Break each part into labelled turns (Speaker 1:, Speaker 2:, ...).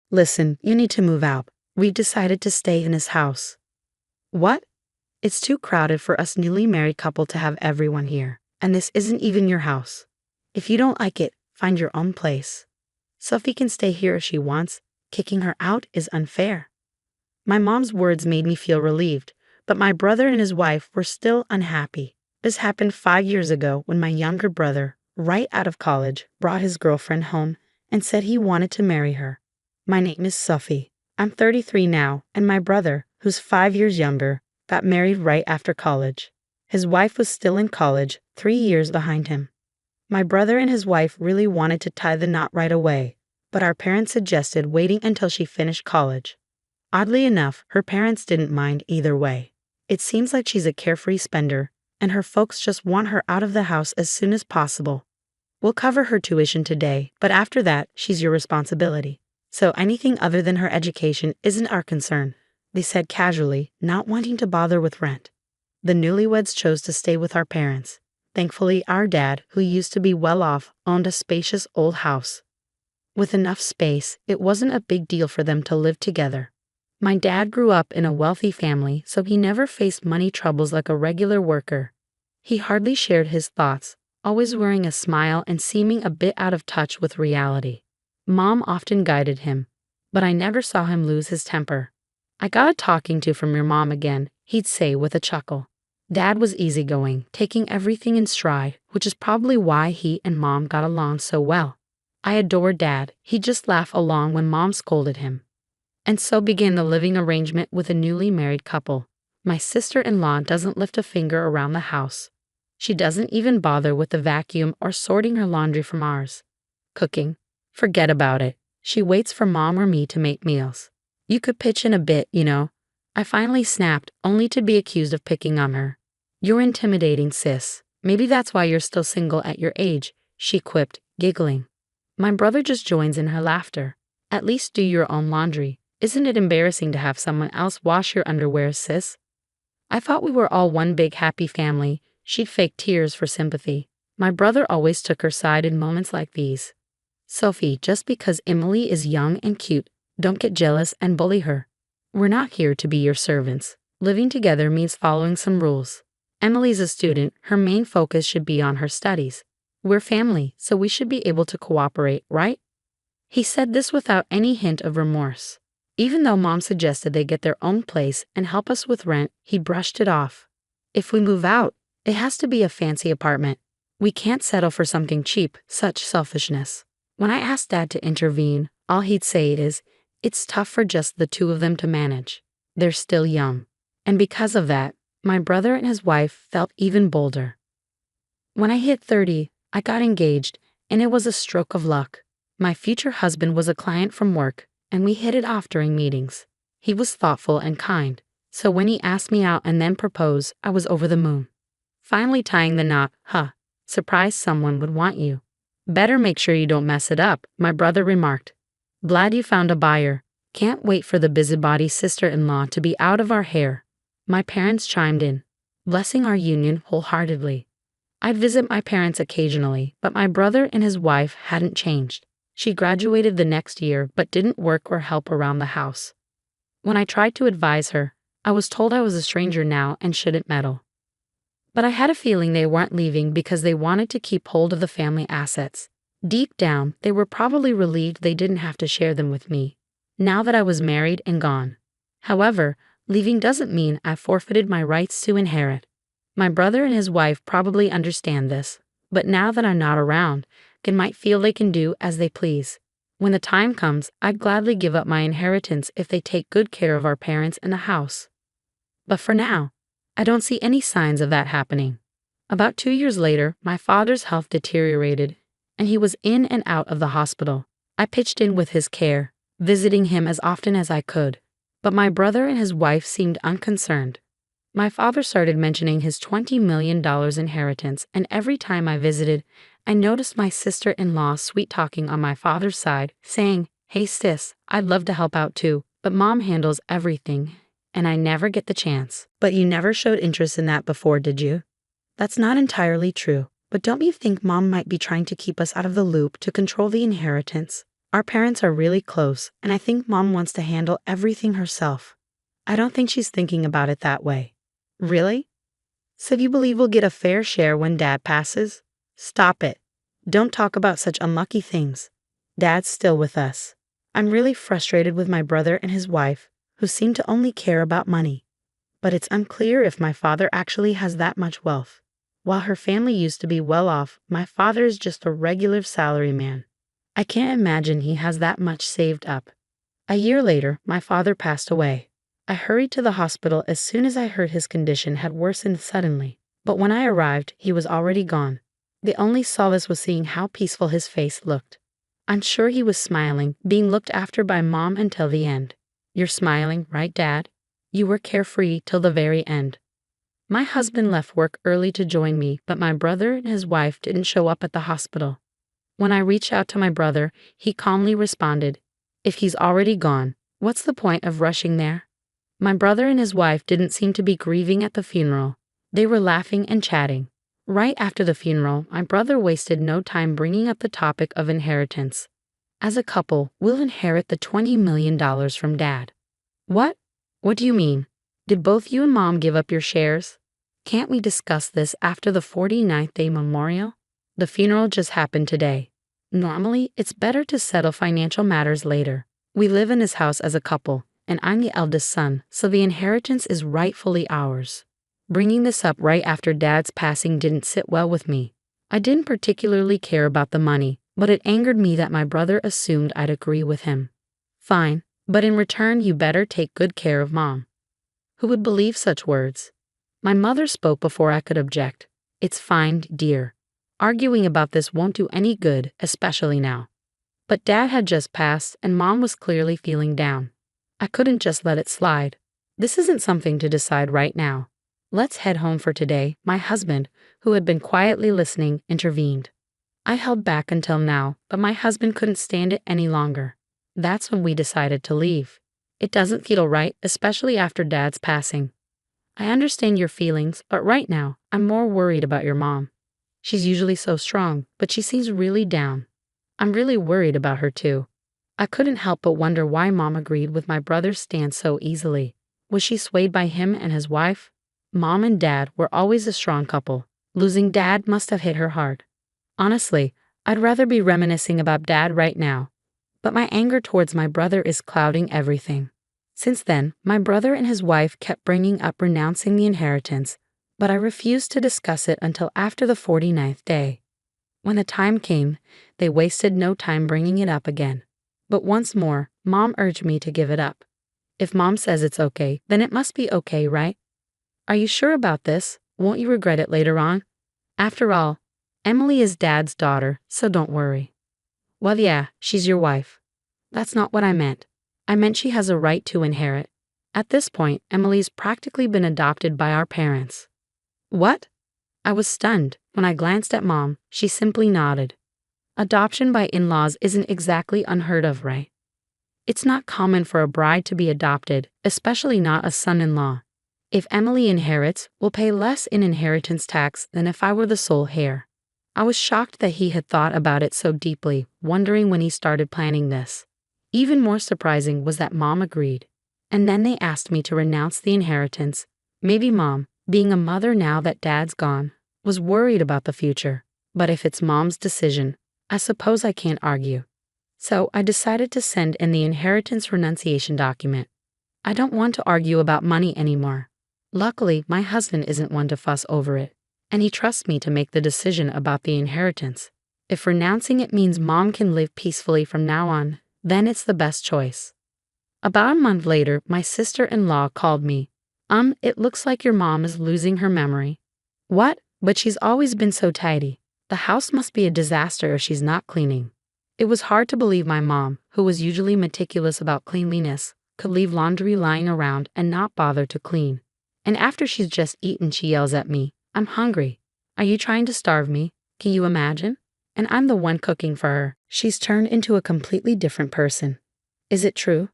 Speaker 1: Listen, you need to move out. We've decided to stay in his house. What? It's too crowded for us newly married couple to have everyone here. And this isn't even your house. If you don't like it, find your own place. Sophie can stay here if she wants. Kicking her out is unfair. My mom's words made me feel relieved, but my brother and his wife were still unhappy. This happened 5 years ago when my younger brother, right out of college, brought his girlfriend home and said he wanted to marry her. My name is Sophie. I'm 33 now, and my brother, who's 5 years younger, got married right after college. His wife was still in college, 3 years behind him. My brother and his wife really wanted to tie the knot right away, but our parents suggested waiting until she finished college. Oddly enough, her parents didn't mind either way. It seems like she's a carefree spender, and her folks just want her out of the house as soon as possible. We'll cover her tuition today, but after that, she's your responsibility. So anything other than her education isn't our concern, they said casually, not wanting to bother with rent. The newlyweds chose to stay with our parents. Thankfully, our dad, who used to be well off, owned a spacious old house. With enough space, it wasn't a big deal for them to live together. My dad grew up in a wealthy family, so he never faced money troubles like a regular worker. He hardly shared his thoughts, always wearing a smile and seeming a bit out of touch with reality. Mom often guided him, but I never saw him lose his temper. "I got a talking to from your mom again," he'd say with a chuckle. Dad was easygoing, taking everything in stride, which is probably why he and Mom got along so well. I adored Dad. He'd just laugh along when Mom scolded him. And so began the living arrangement with a newly married couple. My sister-in-law doesn't lift a finger around the house. She doesn't even bother with the vacuum or sorting her laundry from ours. Cooking? Forget about it. She waits for Mom or me to make meals. You could pitch in a bit, you know. I finally snapped, only to be accused of picking on her. "You're intimidating, sis. Maybe that's why you're still single at your age," she quipped, giggling. My brother just joins in her laughter. "At least do your own laundry. Isn't it embarrassing to have someone else wash your underwear, sis?" I thought we were all one big happy family. She'd fake tears for sympathy. My brother always took her side in moments like these. "Sophie, just because Emily is young and cute, don't get jealous and bully her. We're not here to be your servants. Living together means following some rules. Emily's a student. Her main focus should be on her studies. We're family, so we should be able to cooperate, right?" He said this without any hint of remorse. Even though Mom suggested they get their own place and help us with rent, he brushed it off. "If we move out, it has to be a fancy apartment. We can't settle for something cheap," such selfishness. When I asked Dad to intervene, all he'd say is, "It's tough for just the two of them to manage. They're still young." And because of that, my brother and his wife felt even bolder. When I hit 30, I got engaged, and it was a stroke of luck. My future husband was a client from work, and we hit it off during meetings. He was thoughtful and kind, so when he asked me out and then proposed, I was over the moon. Finally tying the knot, surprised someone would want you. "Better make sure you don't mess it up," my brother remarked. "Glad you found a buyer. Can't wait for the busybody sister-in-law to be out of our hair." My parents chimed in, blessing our union wholeheartedly. I'd visit my parents occasionally, but my brother and his wife hadn't changed. She graduated the next year but didn't work or help around the house. When I tried to advise her, I was told I was a stranger now and shouldn't meddle. But I had a feeling they weren't leaving because they wanted to keep hold of the family assets. Deep down, they were probably relieved they didn't have to share them with me, now that I was married and gone. However, leaving doesn't mean I forfeited my rights to inherit. My brother and his wife probably understand this, but now that I'm not around, they might feel they can do as they please. When the time comes, I'd gladly give up my inheritance if they take good care of our parents and the house. But for now, I don't see any signs of that happening. About 2 years later, my father's health deteriorated, and he was in and out of the hospital. I pitched in with his care, visiting him as often as I could, but my brother and his wife seemed unconcerned. My father started mentioning his $20 million inheritance, and every time I visited, I noticed my sister-in-law sweet-talking on my father's side, saying, "Hey sis, I'd love to help out too, but Mom handles everything, and I never get the chance." "But you never showed interest in that before, did you?" "That's not entirely true, but don't you think Mom might be trying to keep us out of the loop to control the inheritance? Our parents are really close, and I think Mom wants to handle everything herself. I don't think she's thinking about it that way. Really? So you believe we'll get a fair share when Dad passes? Stop it. Don't talk about such unlucky things. Dad's still with us. I'm really frustrated with my brother and his wife, who seem to only care about money. But it's unclear if my father actually has that much wealth. While her family used to be well off, my father is just a regular salaryman. I can't imagine he has that much saved up. A year later, my father passed away. I hurried to the hospital as soon as I heard his condition had worsened suddenly, but when I arrived, he was already gone. The only solace was seeing how peaceful his face looked. I'm sure he was smiling, being looked after by Mom until the end. You're smiling, right, Dad? You were carefree till the very end. My husband left work early to join me, but my brother and his wife didn't show up at the hospital. When I reached out to my brother, he calmly responded, "If he's already gone, what's the point of rushing there?" My brother and his wife didn't seem to be grieving at the funeral. They were laughing and chatting. Right after the funeral, my brother wasted no time bringing up the topic of inheritance. As a couple, we'll inherit the $20 million from Dad. What? What do you mean? Did both you and Mom give up your shares? Can't we discuss this after the 49th day memorial? The funeral just happened today. Normally, it's better to settle financial matters later. We live in this house as a couple, and I'm the eldest son, so the inheritance is rightfully ours. Bringing this up right after Dad's passing didn't sit well with me. I didn't particularly care about the money, but it angered me that my brother assumed I'd agree with him. Fine, but in return you better take good care of Mom. Who would believe such words? My mother spoke before I could object. It's fine, dear. Arguing about this won't do any good, especially now. But Dad had just passed, and Mom was clearly feeling down. I couldn't just let it slide. This isn't something to decide right now. Let's head home for today, my husband, who had been quietly listening, intervened. I held back until now, but my husband couldn't stand it any longer. That's when we decided to leave. It doesn't feel right, especially after Dad's passing. I understand your feelings, but right now, I'm more worried about your mom. She's usually so strong, but she seems really down. I'm really worried about her too. I couldn't help but wonder why Mom agreed with my brother's stance so easily. Was she swayed by him and his wife? Mom and Dad were always a strong couple. Losing Dad must have hit her hard. Honestly, I'd rather be reminiscing about Dad right now. But my anger towards my brother is clouding everything. Since then, my brother and his wife kept bringing up renouncing the inheritance, but I refused to discuss it until after the 49th day. When the time came, they wasted no time bringing it up again. But once more, Mom urged me to give it up. If Mom says it's okay, then it must be okay, right? Are you sure about this? Won't you regret it later on? After all, Emily is Dad's daughter, so don't worry. Well, yeah, she's your wife. That's not what I meant. I meant she has a right to inherit. At this point, Emily's practically been adopted by our parents. What? I was stunned. When I glanced at Mom, she simply nodded. Adoption by in-laws isn't exactly unheard of, right? It's not common for a bride to be adopted, especially not a son-in-law. If Emily inherits, we'll pay less in inheritance tax than if I were the sole heir. I was shocked that he had thought about it so deeply, wondering when he started planning this. Even more surprising was that Mom agreed. And then they asked me to renounce the inheritance. Maybe Mom, being a mother now that Dad's gone, was worried about the future. But if it's Mom's decision, I suppose I can't argue. So I decided to send in the inheritance renunciation document. I don't want to argue about money anymore. Luckily, my husband isn't one to fuss over it, and he trusts me to make the decision about the inheritance. If renouncing it means Mom can live peacefully from now on, then it's the best choice. About a month later, my sister-in-law called me. It looks like your mom is losing her memory. What? But she's always been so tidy. The house must be a disaster if she's not cleaning. It was hard to believe my mom, who was usually meticulous about cleanliness, could leave laundry lying around and not bother to clean. And after she's just eaten, she yells at me, "I'm hungry. Are you trying to starve me? Can you imagine?" And I'm the one cooking for her. She's turned into a completely different person. Is it true?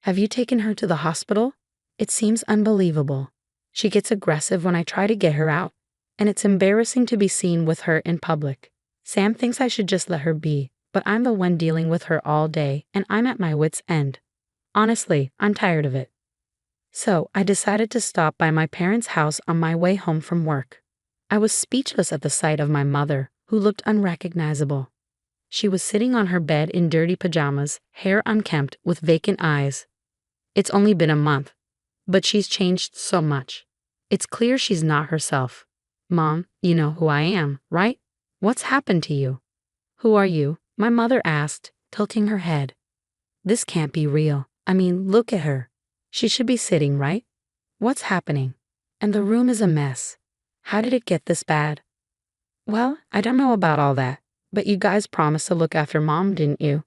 Speaker 1: Have you taken her to the hospital? It seems unbelievable. She gets aggressive when I try to get her out, and it's embarrassing to be seen with her in public. Sam thinks I should just let her be, but I'm the one dealing with her all day, and I'm at my wit's end. Honestly, I'm tired of it. So, I decided to stop by my parents' house on my way home from work. I was speechless at the sight of my mother, who looked unrecognizable. She was sitting on her bed in dirty pajamas, hair unkempt, with vacant eyes. It's only been a month, but she's changed so much. It's clear she's not herself. Mom, you know who I am, right? What's happened to you? Who are you? My mother asked, tilting her head. This can't be real. I mean, look at her. She should be sitting, right? What's happening? And the room is a mess. How did it get this bad? Well, I don't know about all that, but you guys promised to look after Mom, didn't you?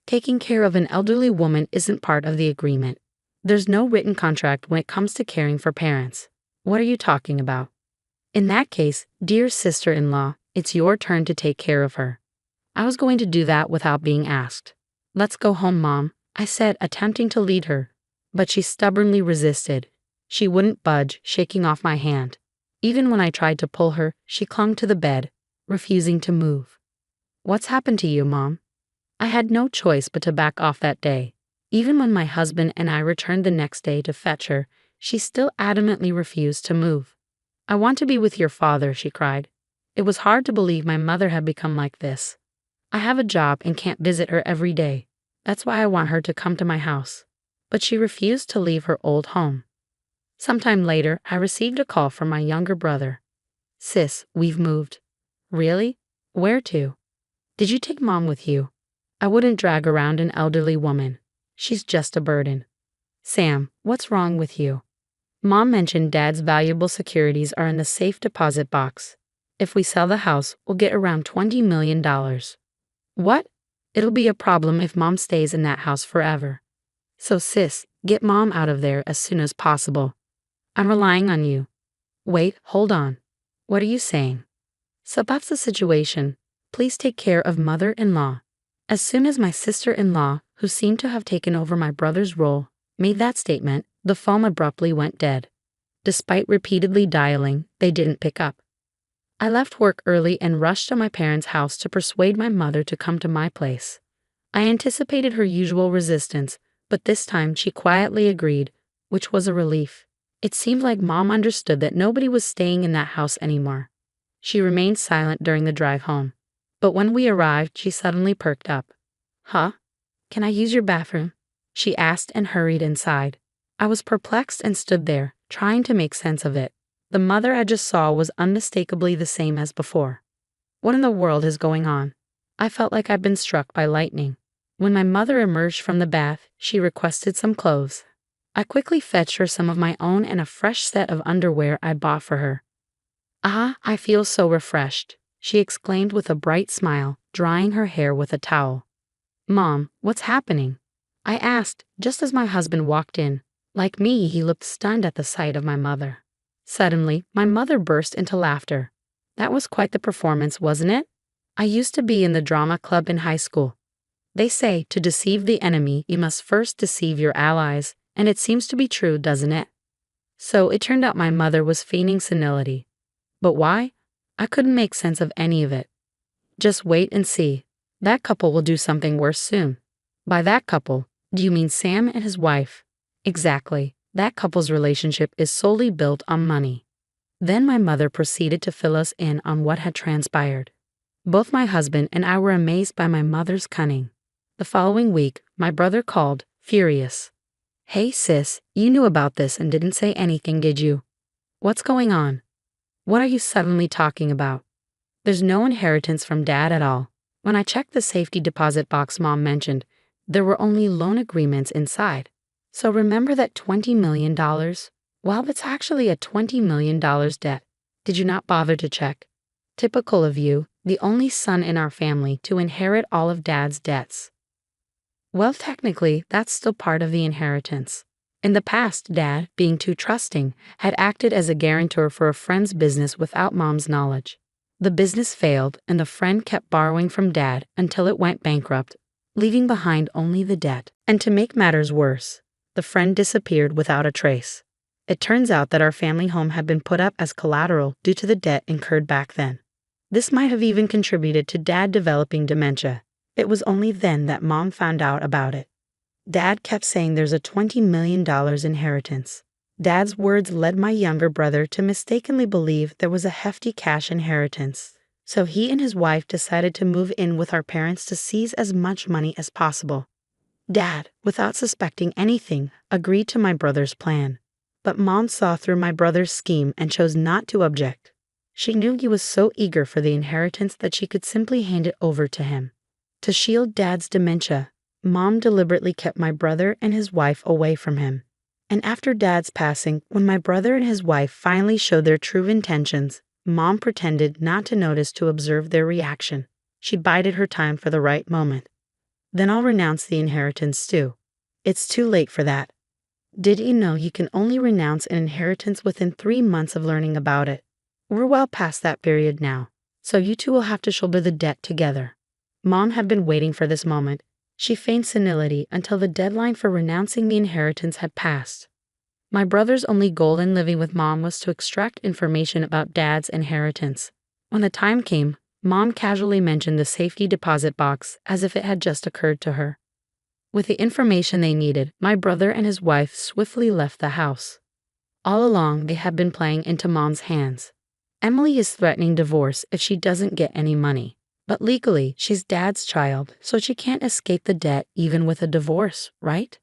Speaker 1: Taking care of an elderly woman isn't part of the agreement. There's no written contract when it comes to caring for parents. What are you talking about? In that case, dear sister-in-law, it's your turn to take care of her. I was going to do that without being asked. Let's go home, Mom, I said, attempting to lead her. But she stubbornly resisted. She wouldn't budge, shaking off my hand. Even when I tried to pull her, she clung to the bed, refusing to move. What's happened to you, Mom? I had no choice but to back off that day. Even when my husband and I returned the next day to fetch her, she still adamantly refused to move. I want to be with your father, she cried. It was hard to believe my mother had become like this. I have a job and can't visit her every day. That's why I want her to come to my house. But she refused to leave her old home. Sometime later, I received a call from my younger brother. Sis, we've moved. Really? Where to? Did you take Mom with you? I wouldn't drag around an elderly woman. She's just a burden. Sam, what's wrong with you? Mom mentioned Dad's valuable securities are in the safe deposit box. If we sell the house, we'll get around $20 million. What? It'll be a problem if Mom stays in that house forever. So sis, get Mom out of there as soon as possible. I'm relying on you. Wait, hold on. What are you saying? So that's the situation. Please take care of mother-in-law. As soon as my sister-in-law, who seemed to have taken over my brother's role, made that statement, the phone abruptly went dead. Despite repeatedly dialing, they didn't pick up. I left work early and rushed to my parents' house to persuade my mother to come to my place. I anticipated her usual resistance, but this time she quietly agreed, which was a relief. It seemed like Mom understood that nobody was staying in that house anymore. She remained silent during the drive home. But when we arrived, she suddenly perked up. Huh? Can I use your bathroom? She asked and hurried inside. I was perplexed and stood there, trying to make sense of it. The mother I just saw was unmistakably the same as before. What in the world is going on? I felt like I'd been struck by lightning. When my mother emerged from the bath, she requested some clothes. I quickly fetched her some of my own and a fresh set of underwear I bought for her. Ah, I feel so refreshed, she exclaimed with a bright smile, drying her hair with a towel. Mom, what's happening? I asked, just as my husband walked in. Like me, he looked stunned at the sight of my mother. Suddenly, my mother burst into laughter. That was quite the performance, wasn't it? I used to be in the drama club in high school. They say to deceive the enemy, you must first deceive your allies, and it seems to be true, doesn't it? So it turned out my mother was feigning senility. But why? I couldn't make sense of any of it. Just wait and see. That couple will do something worse soon. By that couple, do you mean Sam and his wife? Exactly. That couple's relationship is solely built on money. Then my mother proceeded to fill us in on what had transpired. Both my husband and I were amazed by my mother's cunning. The following week, my brother called, furious. Hey sis, you knew about this and didn't say anything, did you? What's going on? What are you suddenly talking about? There's no inheritance from Dad at all. When I checked the safety deposit box Mom mentioned, there were only loan agreements inside. So remember that $20 million? Well, it's actually a $20 million debt. Did you not bother to check? Typical of you, the only son in our family to inherit all of Dad's debts. Well, technically, that's still part of the inheritance. In the past, Dad, being too trusting, had acted as a guarantor for a friend's business without Mom's knowledge. The business failed, and the friend kept borrowing from Dad until it went bankrupt, leaving behind only the debt. And to make matters worse, the friend disappeared without a trace. It turns out that our family home had been put up as collateral due to the debt incurred back then. This might have even contributed to Dad developing dementia. It was only then that Mom found out about it. Dad kept saying there's a $20 million inheritance. Dad's words led my younger brother to mistakenly believe there was a hefty cash inheritance. So he and his wife decided to move in with our parents to seize as much money as possible. Dad, without suspecting anything, agreed to my brother's plan. But Mom saw through my brother's scheme and chose not to object. She knew he was so eager for the inheritance that she could simply hand it over to him. To shield Dad's dementia, Mom deliberately kept my brother and his wife away from him. And after Dad's passing, when my brother and his wife finally showed their true intentions, Mom pretended not to notice to observe their reaction. She bided her time for the right moment. Then I'll renounce the inheritance too. It's too late for that. Did you know you can only renounce an inheritance within 3 months of learning about it? We're well past that period now, so you two will have to shoulder the debt together. Mom had been waiting for this moment. She feigned senility until the deadline for renouncing the inheritance had passed. My brother's only goal in living with Mom was to extract information about Dad's inheritance. When the time came, Mom casually mentioned the safety deposit box as if it had just occurred to her. With the information they needed, my brother and his wife swiftly left the house. All along, they had been playing into Mom's hands. Emily is threatening divorce if she doesn't get any money. But legally, she's Dad's child, so she can't escape the debt even with a divorce, right?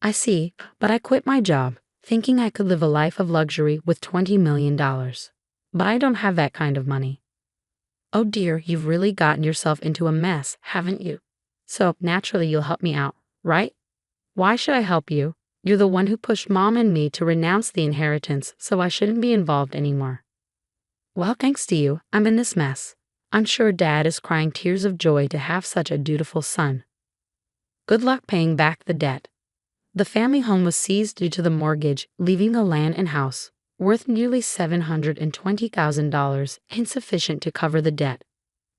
Speaker 1: I see, but I quit my job, thinking I could live a life of luxury with $20 million. But I don't have that kind of money. Oh dear, you've really gotten yourself into a mess, haven't you? So, naturally you'll help me out, right? Why should I help you? You're the one who pushed Mom and me to renounce the inheritance, so I shouldn't be involved anymore. Well, thanks to you, I'm in this mess. I'm sure Dad is crying tears of joy to have such a dutiful son. Good luck paying back the debt. The family home was seized due to the mortgage, leaving the land and house, worth nearly $720,000, insufficient to cover the debt.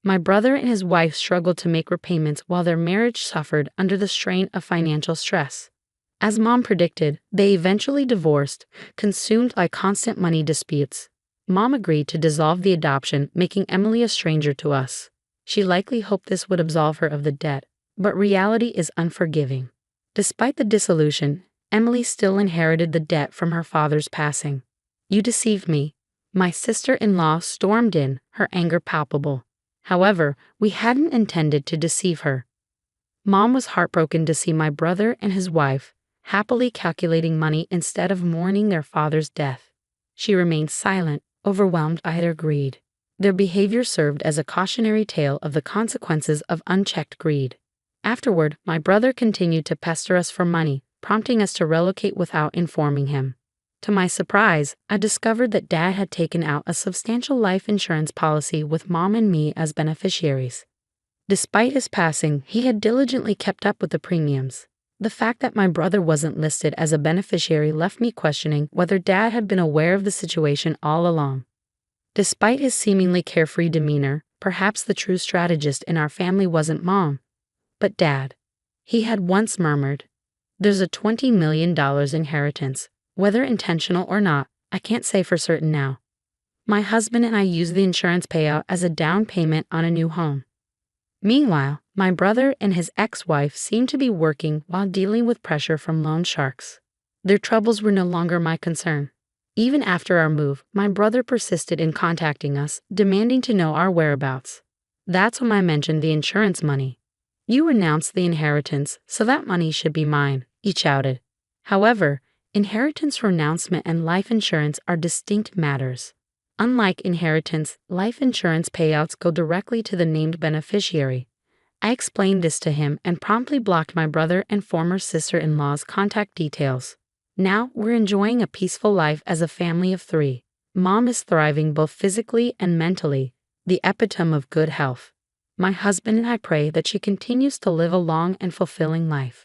Speaker 1: My brother and his wife struggled to make repayments while their marriage suffered under the strain of financial stress. As Mom predicted, they eventually divorced, consumed by constant money disputes. Mom agreed to dissolve the adoption, making Emily a stranger to us. She likely hoped this would absolve her of the debt, but reality is unforgiving. Despite the dissolution, Emily still inherited the debt from her father's passing. You deceived me. My sister-in-law stormed in, her anger palpable. However, we hadn't intended to deceive her. Mom was heartbroken to see my brother and his wife happily calculating money instead of mourning their father's death. She remained silent, overwhelmed by their greed. Their behavior served as a cautionary tale of the consequences of unchecked greed. Afterward, my brother continued to pester us for money, prompting us to relocate without informing him. To my surprise, I discovered that Dad had taken out a substantial life insurance policy with Mom and me as beneficiaries. Despite his passing, he had diligently kept up with the premiums. The fact that my brother wasn't listed as a beneficiary left me questioning whether Dad had been aware of the situation all along. Despite his seemingly carefree demeanor, perhaps the true strategist in our family wasn't Mom, but Dad. He had once murmured, "There's a $20 million inheritance. Whether intentional or not, I can't say for certain now. My husband and I used the insurance payout as a down payment on a new home." Meanwhile, my brother and his ex-wife seemed to be working while dealing with pressure from loan sharks. Their troubles were no longer my concern. Even after our move, my brother persisted in contacting us, demanding to know our whereabouts. That's when I mentioned the insurance money. "You renounced the inheritance, so that money should be mine," he shouted. However, inheritance renouncement and life insurance are distinct matters. Unlike inheritance, life insurance payouts go directly to the named beneficiary. I explained this to him and promptly blocked my brother and former sister-in-law's contact details. Now we're enjoying a peaceful life as a family of 3. Mom is thriving both physically and mentally, the epitome of good health. My husband and I pray that she continues to live a long and fulfilling life.